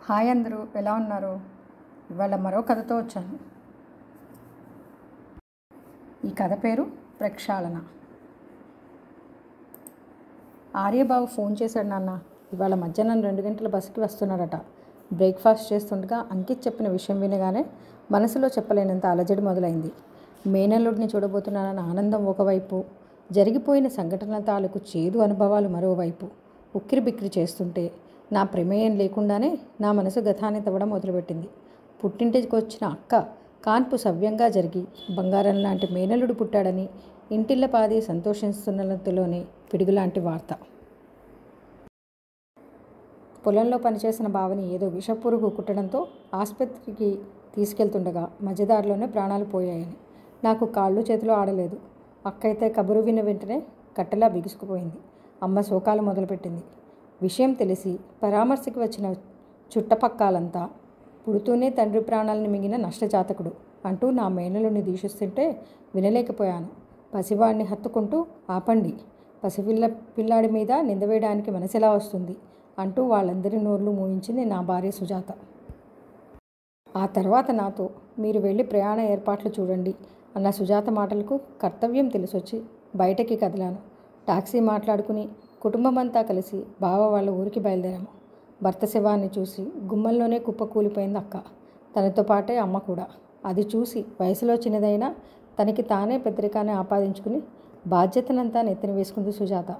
Hi అందరూ, ఎలా ఉన్నారు? ఇవాళ మరో కథతో వచ్చాను. ఈ కథ పేరు ప్రక్షాళన. ఆర్యబాబు ఫోన్ చేశాడు. నాన్న, ఇవాళ మధ్యాహ్నం 2 గంటల బస్సుకి వస్తున్నాడట. బ్రేక్ఫాస్ట్ చేస్తుండగా అంకిత్ చెప్పిన విషయం వినగానే మనసులో చెప్పలేనంత అలజడి మొదలైంది. మేనల్లుడిని చూడబోతున్నానన్న ఆనందం ఒకవైపు, జరిగిపోయిన సంఘటనల తాలూకు చేదు అనుభవాలు మరోవైపు ఉక్కిరిబిక్కిరి చేస్తుంటే నా ప్రమేయం లేకుండానే నా మనసు గతాన్ని తవ్వడం మొదలుపెట్టింది. పుట్టింటికి వచ్చిన అక్క కాన్పు సవ్యంగా జరిగి బంగారం లాంటి మేనల్లుడు పుట్టాడని ఇంటిల్లపాది సంతోషిస్తున్నంతలోనే పిడుగులాంటి వార్త. పొలంలో పనిచేసిన బావని ఏదో విషపురుగు కుట్టడంతో ఆసుపత్రికి తీసుకెళ్తుండగా మధ్యదారిలోనే ప్రాణాలు పోయాయని నాకు కాళ్ళు చేతులు ఆడలేదు. అక్కయితే కబురు విన్న వెంటనే కట్టెలా బిగుసుకుపోయింది. అమ్మ శోకాలు మొదలుపెట్టింది. విషయం తెలిసి పరామర్శకి వచ్చిన చుట్టపక్కాలంతా పుడుతూనే తండ్రి ప్రాణాలను మింగిన నష్టజాతకుడు అంటూ నా మేనలుని దూషిస్తుంటే వినలేకపోయాను. పసివాడిని హత్తుకుంటూ, ఆపండి, పిల్లాడి మీద నిందవేయడానికి మనసెలా వస్తుంది అంటూ వాళ్ళందరి నోర్లు మూయించింది నా భార్య సుజాత. ఆ తర్వాత నాతో, మీరు వెళ్ళి ప్రయాణ ఏర్పాట్లు చూడండి అన్న సుజాత మాటలకు కర్తవ్యం తెలిసొచ్చి బయటకి కదిలాను. టాక్సీ మాట్లాడుకుని కుటుంబమంతా కలిసి బావ వాళ్ళ ఊరికి బయలుదేరాము. భర్త శవాన్ని చూసి గుమ్మంలోనే కుప్పకూలిపోయింది అక్క. తనతో పాటే అమ్మ కూడా. అది చూసి వయసులో చిన్నదైనా తనకి తానే పెద్దరికాన్ని ఆపాదించుకుని బాధ్యతనంతా నెత్తిన వేసుకుంది సుజాత.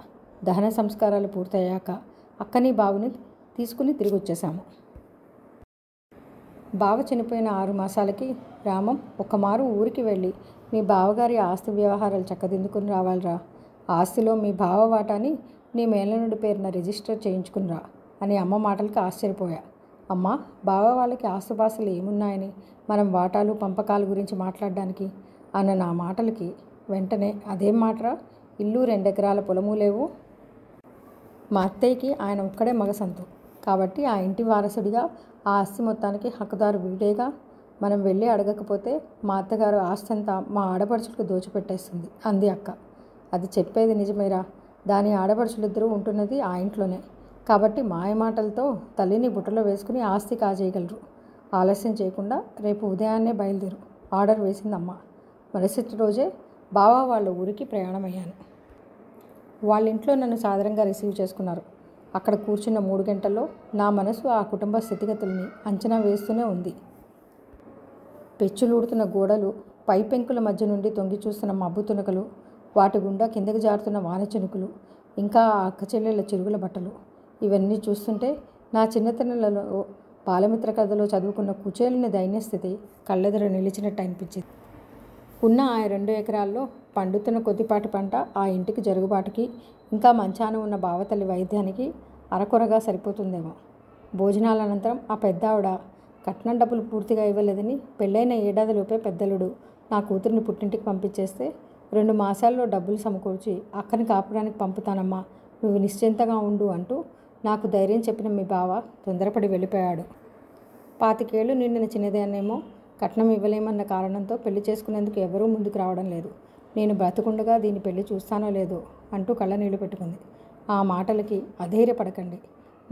దహన సంస్కారాలు పూర్తయ్యాక అక్కని బావుని తీసుకుని తిరిగి వచ్చేసాము. బావ చనిపోయిన 6 మాసాలకి రామం ఒకమారు ఊరికి వెళ్ళి మీ బావగారి ఆస్తి వ్యవహారాలు చక్కదిద్దుకుని రావాలిరా. ఆస్తిలో మీ బావ వాటాని నీ మేనల్లుడి పేరున రిజిస్టర్ చేయించుకునిరా అని అమ్మ మాటలకి ఆశ్చర్యపోయా. అమ్మ, బావ వాళ్ళకి ఆస్తుపాస్తులు ఏమున్నాయని మనం వాటాలు పంపకాల గురించి మాట్లాడడానికి అన్న నా మాటలకి వెంటనే, అదేం మాటరా, ఇల్లు 2 ఎకరాల పొలము లేవు. మా అత్తయ్యకి ఆయన ఒక్కడే మగసంతు కాబట్టి ఆ ఇంటి వారసుడిగా ఆ ఆస్తి మొత్తానికి హక్కుదారు వీడేగా. మనం వెళ్ళి అడగకపోతే మా అత్తగారు ఆస్తంతా మా ఆడపడుచులకు దోచిపెట్టేస్తుంది అంది అక్క. అది చెప్పేది నిజమేరా. దాని ఆడపడుచులిద్దరూ ఉంటున్నది ఆ ఇంట్లోనే కాబట్టి మాయమాటలతో తల్లిని బుట్టలో వేసుకుని ఆస్తి కాజేయగలరు. ఆలస్యం చేయకుండా రేపు ఉదయాన్నే బయలుదేరు ఆర్డర్ వేసిందమ్మ. మరుసటి రోజే బావ వాళ్ళ ఊరికి ప్రయాణమయ్యాను. వాళ్ళ ఇంట్లో నన్ను సాదరంగా రిసీవ్ చేసుకున్నారు. అక్కడ కూర్చున్న 3 గంటల్లో నా మనసు ఆ కుటుంబ స్థితిగతుల్ని అంచనా వేస్తూనే ఉంది. పెచ్చులూడుతున్న గోడలు, పై పెంకుల మధ్య నుండి తొంగి చూస్తున్న మబ్బు తునకలు, వాటి గుండా కిందకి జారుతున్న వాన చినుకులు, ఇంకా ఆ అక్కచెల్లెళ్ళ చిరుగుల బట్టలు, ఇవన్నీ చూస్తుంటే నా చిన్నతనంలో బాలమిత్ర కథలో చదువుకున్న కుచేలుని దైన్యస్థితి కళ్ళెదుర నిలిచినట్టు అనిపించింది. ఉన్న ఆ 2 ఎకరాల్లో పండుతున్న కొద్దిపాటి పంట ఆ ఇంటికి జరుగుబాటుకి, ఇంకా మంచాన ఉన్న బావతల్లి వైద్యానికి అరకొరగా సరిపోతుందేమో. భోజనాల అనంతరం ఆ పెద్దావిడ కట్నం డబ్బులు పూర్తిగా ఇవ్వలేదని పెళ్ళైన ఏడాదిలోపే పెద్దలుడు నా కూతురిని పుట్టింటికి పంపించేస్తే 2 మాసాల్లో డబ్బులు సమకూర్చి అక్కని కాపురానికి పంపుతానమ్మా, నువ్వు నిశ్చింతగా ఉండు అంటూ నాకు ధైర్యం చెప్పిన మీ బావ తొందరపడి వెళ్ళిపోయాడు. 25 ఏళ్ళు నిండిన చిన్నదాన్నేమో కట్నం ఇవ్వలేమన్న కారణంతో పెళ్లి చేసుకునేందుకు ఎవరూ ముందుకు రావడం లేదు. నేను బ్రతుకుండగా దీని పెళ్లి చూస్తానో లేదో అంటూ కళ్ళనీళ్ళు పెట్టుకుంది. ఆ మాటలకి అధైర్యపడకండి,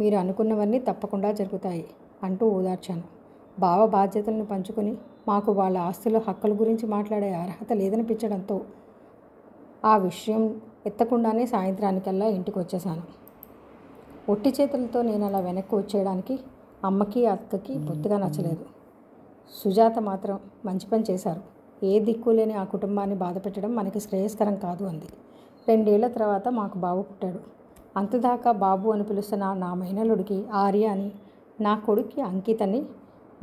మీరు అనుకున్నవన్నీ తప్పకుండా జరుగుతాయి అంటూ ఓదార్చాను. బావ బాధ్యతలను పంచుకొని మాకు వాళ్ళ ఆస్తుల హక్కుల గురించి మాట్లాడే అర్హత లేదనిపించడంతో ఆ విషయం ఎత్తకుండానే సాయంత్రానికల్లా ఇంటికి వచ్చేసాను. ఒట్టి చేతులతో నేను అలా వెనక్కి వచ్చేయడానికి అమ్మకి అక్కకి బొత్తిగా నచ్చలేదు. సుజాత మాత్రం మంచి పని చేశారు. ఏ దిక్కు లేని ఆ కుటుంబాన్ని బాధ పెట్టడం మనకి శ్రేయస్కరం కాదు అంది. 2 ఏళ్ల తర్వాత మాకు బాబు పుట్టాడు. అంతదాకా బాబు అని పిలుస్తున్న నా మేనల్లుడికి ఆర్య అని, నా కొడుక్కి అంకిత్ అని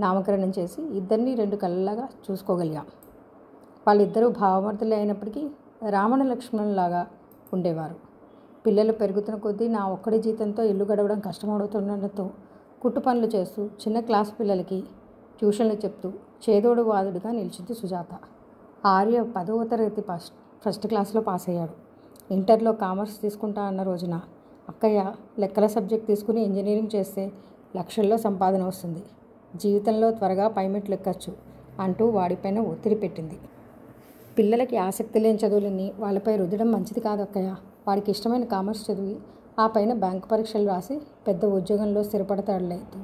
నామకరణం చేసి ఇద్దరిని 2 కళ్ళలాగా చూసుకోగలిగాం. వాళ్ళిద్దరూ భావమర్దులే అయినప్పటికీ రావణ లక్ష్మణులాగా ఉండేవారు. పిల్లలు పెరుగుతున్న కొద్దీ నా ఒక్కడి జీతంతో ఇల్లు గడవడం కష్టమవుతుండడంతో కుట్టు పనులు చేస్తూ చిన్న క్లాసు పిల్లలకి ట్యూషన్లు చెప్తూ చేదోడు వాదుడుగా నిలిచింది సుజాత. ఆర్య 10వ తరగతి ఫస్ట్ క్లాస్లో పాస్ అయ్యాడు. ఇంటర్లో కామర్స్ తీసుకుంటా అన్న రోజున అక్కయ్య లెక్కల సబ్జెక్ట్ తీసుకుని ఇంజనీరింగ్ చేస్తే లక్షల్లో సంపాదన వస్తుంది, జీవితంలో త్వరగా పైమెట్లు ఎక్కచ్చు అంటూ వాడిపైన ఒత్తిడి పెట్టింది. పిల్లలకి ఆసక్తి లేని చదువులని వాళ్ళపై రుద్దడం మంచిది కాదు అక్కయ్య. వాడికి ఇష్టమైన కామర్స్ చదివి ఆ పైన బ్యాంకు పరీక్షలు రాసి పెద్ద ఉద్యోగంలో స్థిరపడతాడు లేదు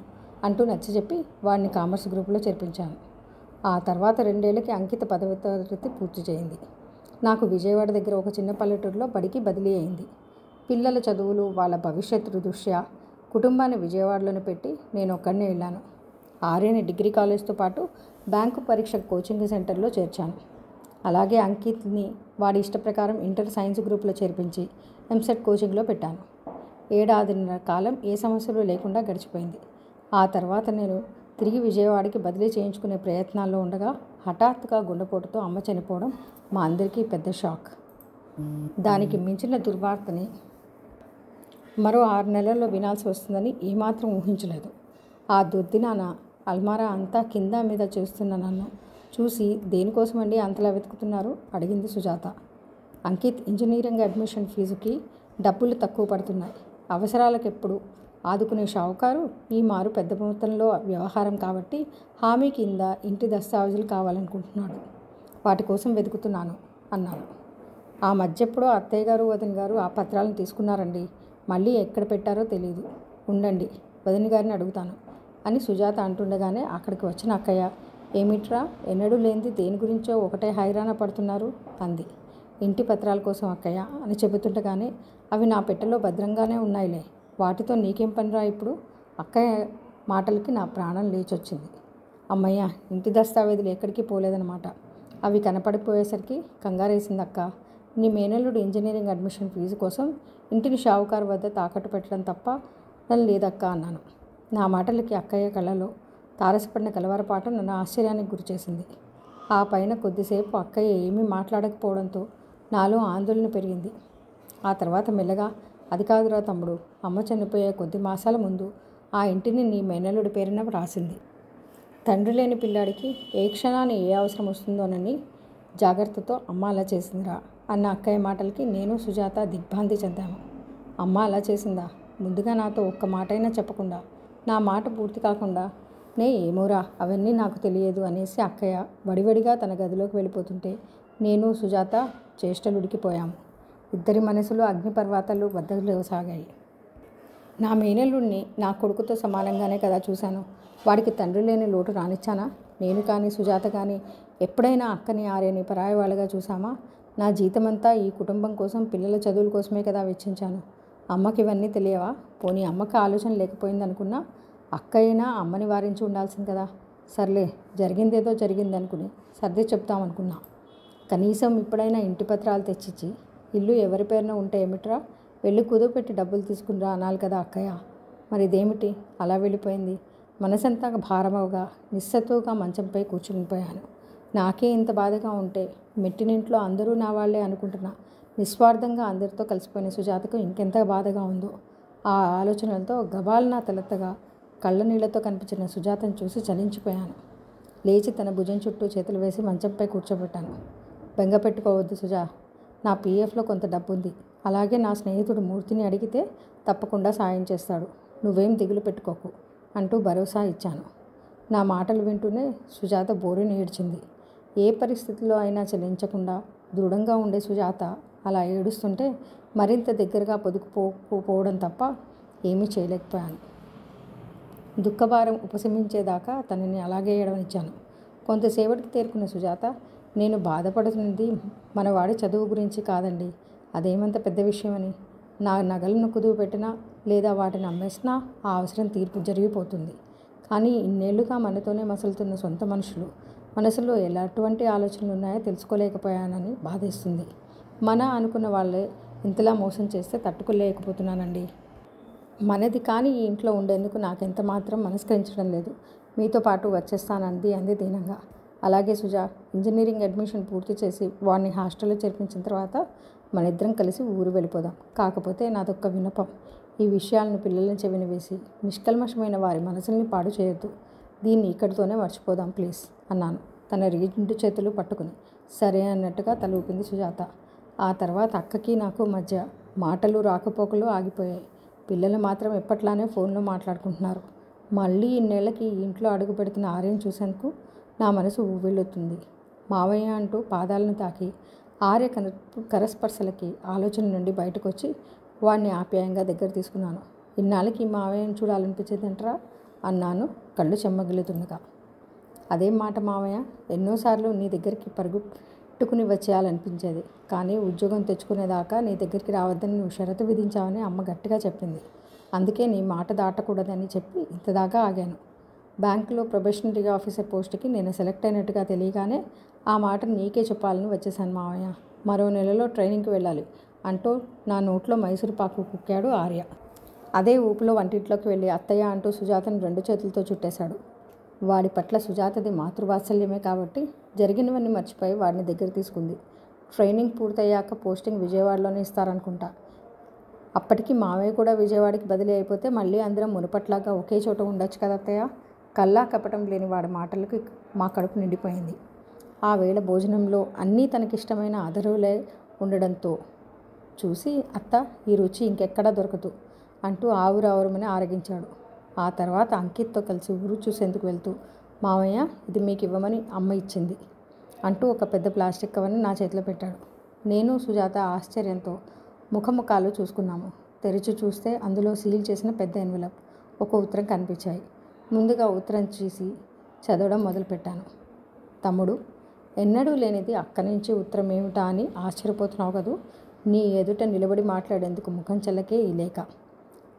అంటూ నచ్చజెప్పి వాడిని కామర్స్ గ్రూపులో చేర్పించాను. ఆ తర్వాత 2 ఏళ్ళకి అంకిత 10వ తరగతి పూర్తి చేయింది. నాకు విజయవాడ దగ్గర ఒక చిన్న పల్లెటూరులో బడికి బదిలీ అయింది. పిల్లల చదువులు, వాళ్ళ భవిష్యత్తు దృష్ట్యా కుటుంబాన్ని విజయవాడలోనే పెట్టి నేను ఒక్కడినే వెళ్ళాను. ఆర్యని డిగ్రీ కాలేజ్తో పాటు బ్యాంకు పరీక్ష కోచింగ్ సెంటర్లో చేర్చాను. అలాగే అంకిత్ని వాడి ఇష్ట ప్రకారం ఇంటర్ సైన్స్ గ్రూప్లో చేర్పించి ఎంసెట్ కోచింగ్లో పెట్టాను. 7.5 కాలం ఏ సమస్యలు లేకుండా గడిచిపోయింది. ఆ తర్వాత నేను తిరిగి విజయవాడకి బదిలీ చేయించుకునే ప్రయత్నాల్లో ఉండగా హఠాత్తుగా గుండెపోటుతో అమ్మ చనిపోవడం మా అందరికీ పెద్ద షాక్. దానికి మించిన దుర్వార్తని మరో 6 నెలల్లో వినాల్సి వస్తుందని ఏమాత్రం ఊహించలేదు. ఆ దుర్దినాన అల్మారా అంతా కింద మీద చూస్తున్న నన్ను చూసి దేనికోసమండి అంతలా వెతుకుతున్నారు అడిగింది సుజాత. అంకిత్ ఇంజనీరింగ్ అడ్మిషన్ ఫీజుకి డబ్బులు తక్కువ పడుతున్నాయి. అవసరాలకు ఎప్పుడు ఆదుకునే షావుకారు ఈ మారు పెద్ద మొత్తంలో వ్యవహారం కాబట్టి హామీ కింద ఇంటి దస్తావేజులు కావాలనుకుంటున్నాడు. వాటి కోసం వెతుకుతున్నాను అన్నాను. ఆ మధ్య ఎప్పుడో అత్తయ్య గారు వదిన గారు ఆ పత్రాలను తీసుకున్నారండి. మళ్ళీ ఎక్కడ పెట్టారో తెలియదు. ఉండండి వదిన గారిని అడుగుతాను అని సుజాత అంటుండగానే అక్కడికి వచ్చిన అక్కయ్య, ఏమిట్రా ఎన్నడూ లేనిది దేని గురించో ఒకటే హైరాణ పడుతున్నారు అంది. ఇంటి పత్రాల కోసం అక్కయ్య అని చెబుతుండగానే అవి నా పెట్టెలో భద్రంగానే ఉన్నాయిలే, వాటితో నీకేం పనిరా ఇప్పుడు? అక్కయ్య మాటలకి నా ప్రాణం లేచొచ్చింది. అమ్మయ్య, ఇంటి దస్తావేజులు ఎక్కడికి పోలేదన్నమాట. అవి కనపడిపోయేసరికి కంగారేసింది అక్క. నీ మేనల్లుడు ఇంజనీరింగ్ అడ్మిషన్ ఫీజు కోసం ఇంటిని షావుకారు వద్ద తాకట్టు పెట్టడం తప్ప లేదక్క అన్నాను. నా మాటలకి అక్కయ్య కళ్ళలో తారసపడిన కలవరపాటు నన్ను ఆశ్చర్యానికి గురిచేసింది. ఆ పైన కొద్దిసేపు అక్కయ్య ఏమీ మాట్లాడకపోవడంతో నాలో ఆందోళన పెరిగింది. ఆ తర్వాత మెల్లగా, అది కాదురా తమ్ముడు, అమ్మ చనిపోయే కొద్ది మాసాల ముందు ఆ ఇంటిని నీ మేనల్లుడి పేరున రాసింది. తండ్రి లేని పిల్లాడికి ఏ క్షణాన్ని ఏ అవసరం వస్తుందోనని జాగ్రత్తతో అమ్మ అలా చేసిందిరా అన్న అక్కయ్య మాటలకి నేను సుజాత దిగ్భ్రాంతి చెందాము. అమ్మ అలా చేసిందా? ముందుగా నాతో ఒక్క మాటైనా చెప్పకుండా, నా మాట పూర్తి కాకుండా ఏమోరా అవన్నీ నాకు తెలియదు అనేసి అక్కయ్య వడివడిగా తన గదిలోకి వెళ్ళిపోతుంటే నేను సుజాత చేష్టలుడికిపోయాము. ఇద్దరి మనసులో అగ్నిపర్వతాలు బద్దలుసాగాయి. నా మేనల్లుడిని నా కొడుకుతో సమానంగానే కదా చూశాను. వాడికి తండ్రి లేని లోటు రానిచ్చానా? నేను కానీ సుజాత కానీ ఎప్పుడైనా అక్కని ఆర్యని పరాయి వాళ్ళగా చూసామా? నా జీతమంతా ఈ కుటుంబం కోసం, పిల్లల చదువుల కోసమే కదా వెచ్చించాను. అమ్మకి ఇవన్నీ తెలియవా? పోనీ అమ్మకి ఆలోచన లేకపోయిందనుకున్నా అక్కయినా అమ్మని వారించి ఉండాల్సింది కదా. సర్లే, జరిగిందేదో జరిగిందనుకుని సర్ది చెప్తామనుకున్నా. కనీసం ఇప్పుడైనా ఇంటి పత్రాలు తెచ్చిచ్చి ఇల్లు ఎవరి పేరున ఉంటే ఏమిట్రా, వెళ్ళి కుదువ పెట్టి డబ్బులు తీసుకుని అనాలి కదా అక్కయ్య. మరి ఇదేమిటి అలా వెళ్ళిపోయింది? మనసంతా భారమవగా నిస్సత్తుగా మంచంపై కూర్చునిపోయాను. నాకే ఇంత బాధగా ఉంటే మెట్టినింట్లో అందరూ నా వాళ్లే అనుకుంటున్నా నిస్వార్థంగా అందరితో కలిసిపోయిన సుజాతకు ఇంకెంత బాధగా ఉందో. ఆ ఆలోచనలతో గబాల్నా తలెత్తగా కళ్ళ నీళ్లతో కనిపించిన సుజాతను చూసి చలించిపోయాను. లేచి తన భుజం చుట్టూ చేతులు వేసి మంచంపై కూర్చోబెట్టాను. బెంగ పెట్టుకోవద్దు సుజా, నా పీఎఫ్లో కొంత డబ్బు ఉంది. అలాగే నా స్నేహితుడు మూర్తిని అడిగితే తప్పకుండా సాయం చేస్తాడు. నువ్వేం దిగులు పెట్టుకోకు అంటూ భరోసా ఇచ్చాను. నా మాటలు వింటూనే సుజాత బోరుని ఏడ్చింది. ఏ పరిస్థితుల్లో అయినా చలించకుండా దృఢంగా ఉండే సుజాత అలా ఏడుస్తుంటే మరింత దగ్గరగా పొదుకుపోవడం తప్ప ఏమీ చేయలేకపోయాను. దుఃఖభారం ఉపశమించేదాకా తనని అలాగే ఏడవనిచ్చాను. కొంతసేపటికి తేరుకున్న సుజాత, నేను బాధపడుతున్నది మనవాడి చదువు గురించి కాదండి. అదేమంత పెద్ద విషయమని. నా నగలను కుదువ పెట్టినా లేదా వాటిని అమ్మేసినా ఆ అవసరం తీర్పు జరిగిపోతుంది. కానీ ఇన్నేళ్లుగా మనతోనే మసులుతున్న సొంత మనుషులు మనసులో ఎలాంటి ఆలోచనలు ఉన్నాయో తెలుసుకోలేకపోయానని బాధేస్తుంది. మన అనుకున్న వాళ్ళే ఇంతలా మోసం చేస్తే తట్టుకోలేకపోతున్నానండి. మనది కానీ ఈ ఇంట్లో ఉండేందుకు నాకెంత మాత్రం మనస్కరించడం లేదు. మీతో పాటు వచ్చేస్తానంది అంది దీనంగా. అలాగే సుజా, ఇంజనీరింగ్ అడ్మిషన్ పూర్తి చేసి వాడిని హాస్టల్లో చేర్పించిన తర్వాత మన ఇద్దరం కలిసి ఊరు వెళ్ళిపోదాం. కాకపోతే నాదొక్క విన్నపం, ఈ విషయాలను పిల్లల్ని చెవిన వేసి నిష్కల్మషమైన వారి మనసుల్ని పాడు చేయొద్దు. దీన్ని ఇక్కడితోనే మర్చిపోదాం ప్లీజ్ అన్నాను తన 2 చేతులు పట్టుకుని. సరే అన్నట్టుగా తల ఊపింది సుజాత. ఆ తర్వాత అక్కకి నాకు మధ్య మాటలు రాకపోకలు ఆగిపోయాయి. పిల్లలు మాత్రం ఎప్పట్లానే ఫోన్లో మాట్లాడుకుంటున్నారు. మళ్ళీ ఇన్నేళ్లకి ఈ ఇంట్లో అడుగు పెడుతున్న ఆర్యను చూసేందుకు నా మనసు ఊవిళ్ళుతుంది. మావయ్య అంటూ పాదాలను తాకి ఆర్య కరస్పర్శలకి ఆలోచన నుండి బయటకు వచ్చి వాడిని ఆప్యాయంగా దగ్గర తీసుకున్నాను. ఇన్నాళ్ళకి మావయ్యను చూడాలనిపించేదంటరా అన్నాను కళ్ళు చెమ్మగిలుతుండగా. అదేం మాట మావయ్య, ఎన్నోసార్లు నీ దగ్గరికి పరుగుట్టుకుని వచ్చేయాలనిపించేది, కానీ ఉద్యోగం తెచ్చుకునేదాకా నీ దగ్గరికి రావద్దని నువ్వు షరతు విధించావని అమ్మ గట్టిగా చెప్పింది. అందుకే నీ మాట దాటకూడదని చెప్పి ఇంతదాకా ఆగాను. బ్యాంకులో ప్రొబేషనరీ ఆఫీసర్ పోస్టుకి నేను సెలెక్ట్ అయినట్టుగా తెలియగానే ఆ మాట నీకే చెప్పాలని వచ్చేసాను మావయ్య. మరో నెలలో ట్రైనింగ్కి వెళ్ళాలి అంటూ నా నోట్లో మైసూరు పాకు కుక్కాడు ఆర్య. అదే ఊపిలో వంటింట్లోకి వెళ్ళి అత్తయ్య అంటూ సుజాతను 2 చేతులతో చుట్టేశాడు. వాడి పట్ల సుజాతది మాతృవాత్సల్యమే కాబట్టి జరిగినవన్నీ మర్చిపోయి వాడిని దగ్గర తీసుకుంది. ట్రైనింగ్ పూర్తయ్యాక పోస్టింగ్ విజయవాడలోనే ఇస్తారనుకుంటా. అప్పటికి మావయ్య కూడా విజయవాడకి బదిలీ అయిపోతే మళ్ళీ అందరం మునుపట్లాగా ఒకే చోట ఉండొచ్చు కదా అత్తయ్య. కల్లా కపటం లేని వాడి మాటలకి మా కడుపు నిండిపోయింది. ఆ వేళ భోజనంలో అన్నీ తనకిష్టమైన అదరులే ఉండడంతో చూసి అత్త, ఈ రుచి ఇంకెక్కడా దొరకదు అంటూ ఆవురావురమని ఆరగించాడు. ఆ తర్వాత అంకిత్తో కలిసి ఊరు చూసేందుకు వెళ్తూ, మావయ్య ఇది మీకు ఇవ్వమని అమ్మ ఇచ్చింది అంటూ ఒక పెద్ద ప్లాస్టిక్ కవర్ని నా చేతిలో పెట్టాడు. నేను సుజాత ఆశ్చర్యంతో ముఖముఖాలు చూసుకున్నాము. తెరిచి చూస్తే అందులో సీల్ చేసిన పెద్ద ఎన్వలప్, ఒక ఉత్తరం కనిపించాయి. ముందుగా ఉత్తరం చూసి చదవడం మొదలుపెట్టాను. తమ్ముడు, ఎన్నడూ లేనిది అక్క నుంచి ఉత్తరం ఏమిటా అని ఆశ్చర్యపోతున్నావు కదూ. నీ ఎదుట నిలబడి మాట్లాడేందుకు ముఖం చెల్లకే ఈ లేఖ.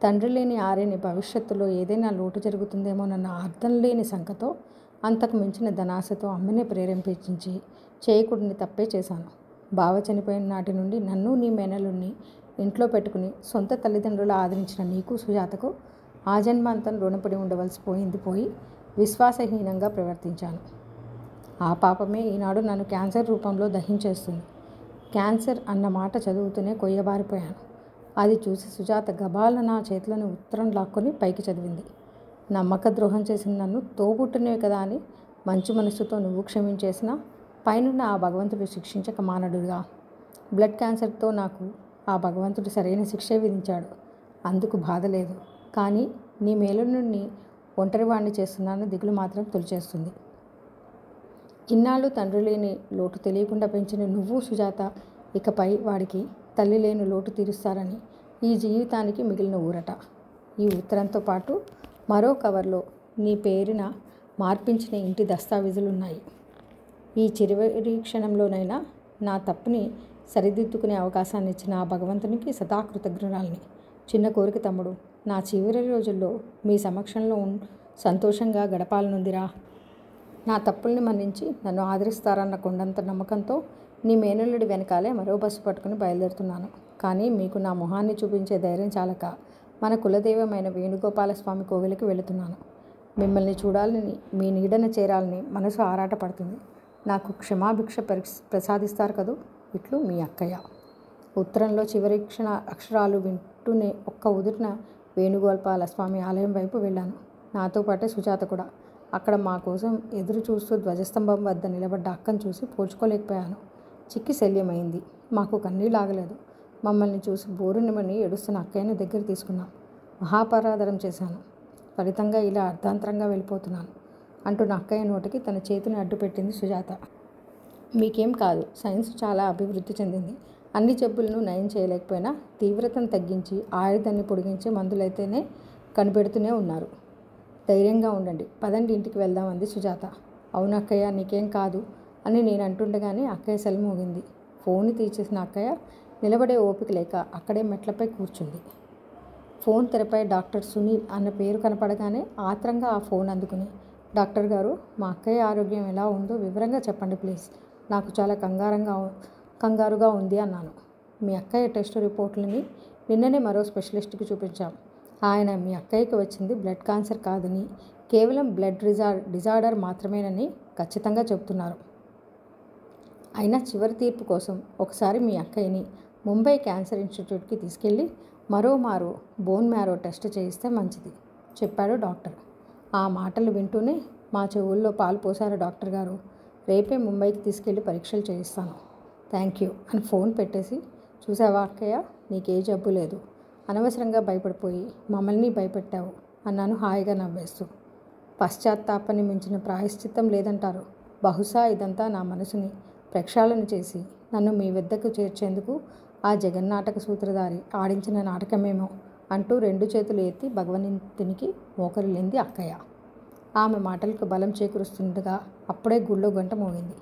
తండ్రి లేని ఆర్యని భవిష్యత్తులో ఏదైనా లోటు జరుగుతుందేమోనన్న అర్థం లేని శంకతో, అంతకు మించిన ధనాశతో అమ్మనే ప్రేరేపించి చేయకూడని తప్పే చేశాను. బావ చనిపోయిన నాటి నుండి నన్ను నీ మేనలుణ్ణి ఇంట్లో పెట్టుకుని సొంత తల్లిదండ్రులు ఆదరించిన నీకు సుజాతకు ఆజన్మాంతం రుణపడి ఉండవలసి పోయి విశ్వాసహీనంగా ప్రవర్తించాను. ఆ పాపమే ఈనాడు నన్ను క్యాన్సర్ రూపంలో దహించేస్తుంది. క్యాన్సర్ అన్న మాట చదువుతూనే కొయ్యబారిపోయాను. అది చూసి సుజాత గబాల నా చేతులను ఉత్తరం లాక్కొని పైకి చదివింది. నమ్మక ద్రోహం చేసిన నన్ను తోబుట్టునేవి కదా అని మంచి మనసుతో నువ్వు క్షమించేసినా పైనున్న ఆ భగవంతుడు శిక్షించక మానడుగా. బ్లడ్ క్యాన్సర్తో నాకు ఆ భగవంతుడు సరైన శిక్షే విధించాడు. అందుకు బాధ లేదు, కానీ నీ మేలు నుండి ఒంటరివాణ్ణి చేస్తున్నాను దిగులు మాత్రం తొలిచేస్తుంది. ఇన్నాళ్ళు తండ్రి లేని లోటు తెలియకుండా పెంచిన నువ్వు సుజాత ఇకపై వాడికి తల్లి లేని లోటు తీరుస్తారని ఈ జీవితానికి మిగిలిన ఊరట. ఈ ఉత్తరంతో పాటు మరో కవర్లో నీ పేరున మార్పించిన ఇంటి దస్తావేజులున్నాయి. ఈ చివరి క్షణంలోనైనా నా తప్పుని సరిదిద్దుకునే అవకాశాన్ని ఇచ్చిన ఆ భగవంతునికి సదా కృతజ్ఞురాల్ని. చిన్న కోరిక తమ్ముడు, నా చివరి రోజుల్లో మీ సమక్షంలో సంతోషంగా గడపాలనుందిరా. నా తప్పుల్ని మన్నించి నన్ను ఆదరిస్తారన్న కొండంత నమ్మకంతో నీ మేనల్లుడి వెనకాలే మరో బస్సు పట్టుకుని బయలుదేరుతున్నాను. కానీ మీకు నా మొహాన్ని చూపించే ధైర్యం చాలక మన కులదైవమైన వేణుగోపాలస్వామి కోవిలకి వెళుతున్నాను. మిమ్మల్ని చూడాలని, మీ నీడన చేరాలని మనసు ఆరాటపడుతుంది. నాకు క్షమాభిక్ష ప్రసాదిస్తారు కదూ. ఇట్లు మీ అక్కయ్య. ఉత్తరంలో చివరి అక్షరాలు వింటూనే ఒక్క ఉదుటిన వేణుగోపాలస్వామి ఆలయం వైపు వెళ్ళాను. నాతో పాటే సుజాత కూడా. అక్కడ మా కోసం ఎదురు చూస్తూ ధ్వజస్తంభం వద్ద నిలబడ్డ అక్కను చూసి పోల్చుకోలేకపోయాను. చిక్కి శల్యమైంది. మాకు కన్నీళ్ళాగలేదు. మమ్మల్ని చూసి బోరునిమని ఏడుస్తున్న అక్కయ్యని దగ్గర తీసుకున్నాం. మహాపరాధరం చేశాను. ఫలితంగా ఇలా అర్ధాంతరంగా వెళ్ళిపోతున్నాను అంటూ నా అక్కయ్య నోటికి తన చేతిని అడ్డుపెట్టింది సుజాత. మీకేం కాదు, సైన్స్ చాలా అభివృద్ధి చెందింది. అన్ని జబ్బులను నయం చేయలేకపోయినా తీవ్రతను తగ్గించి ఆయుధాన్ని పొడిగించే మందులైతేనే కనిపెడుతూనే ఉన్నారు. ధైర్యంగా ఉండండి, పదండి ఇంటికి వెళ్దాం అంది సుజాత. అవునక్కయ్య, నీకేం కాదు అని నేను అంటుండగానే అక్కయ్య సెల్ మోగింది. ఫోన్ తీసేసిన అక్కయ్య నిలబడే ఓపిక లేక అక్కడే మెట్లపై కూర్చుంది. ఫోన్ తెరపై డాక్టర్ సునీల్ అన్న పేరు కనపడగానే ఆత్రంగా ఆ ఫోన్ అందుకుని, డాక్టర్ గారు, మా అక్కయ్య ఆరోగ్యం ఎలా ఉందో వివరంగా చెప్పండి ప్లీజ్. నాకు చాలా కంగారుగా ఉంది అన్నాను. మీ అక్కయ్య టెస్ట్ రిపోర్ట్లని నిన్ననే మరో స్పెషలిస్ట్కి చూపించాం. ఆయన మీ అక్కయ్యకి వచ్చింది బ్లడ్ క్యాన్సర్ కాదని, కేవలం బ్లడ్ డిజార్డర్ మాత్రమేనని ఖచ్చితంగా చెబుతున్నారు. అయినా చివరి తీర్పు కోసం ఒకసారి మీ అక్కయ్యని ముంబై క్యాన్సర్ ఇన్స్టిట్యూట్కి తీసుకెళ్ళి మరోమారు బోన్ మ్యారో టెస్ట్ చేయిస్తే మంచిది చెప్పాడు డాక్టర్. ఆ మాటలు వింటూనే మా చెవుల్లో పాలు పోసారు డాక్టర్ గారు. రేపే ముంబైకి తీసుకెళ్ళి పరీక్షలు చేయిస్తాను. థ్యాంక్ యూ అని ఫోన్ పెట్టేసి, చూసావా అక్కయ్య, నీకే జబ్బు లేదు, అనవసరంగా భయపడిపోయి మమ్మల్ని భయపెట్టావు అన్నాను హాయిగా నవ్వేస్తూ. పశ్చాత్తాపాన్ని మించిన ప్రాయశ్చిత్తం లేదంటారు. బహుశా ఇదంతా నా మనసుని ప్రక్షాళన చేసి నన్ను మీ వద్దకు చేర్చేందుకు ఆ జగన్నాటక సూత్రధారి ఆడించిన నాటకమేమో అంటూ 2 చేతులు ఎత్తి భగవంతునికి మోకరిల్లింది అక్కయ్య. ఆమె మాటలకు బలం చేకూరుస్తుండగా అప్పుడే గుళ్ళో గంట మోగింది.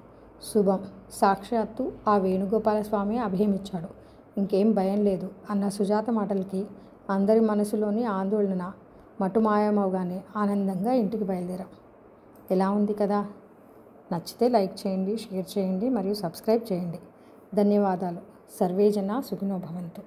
శుభం. సాక్షాత్తు ఆ వేణుగోపాలస్వామి అభయమిచ్చాడు. ఇంకేం భయం లేదు అన్న సుజాత మాటలకి అందరి మనసులోని ఆందోళన మటుమాయమవగానే ఆనందంగా ఇంటికి బయలుదేరాం. ఎలా ఉంది కదా? నచ్చితే లైక్ చేయండి, షేర్ చేయండి మరియు సబ్స్క్రైబ్ చేయండి. ధన్యవాదాలు. సర్వేజన సుఖినో భవంతు.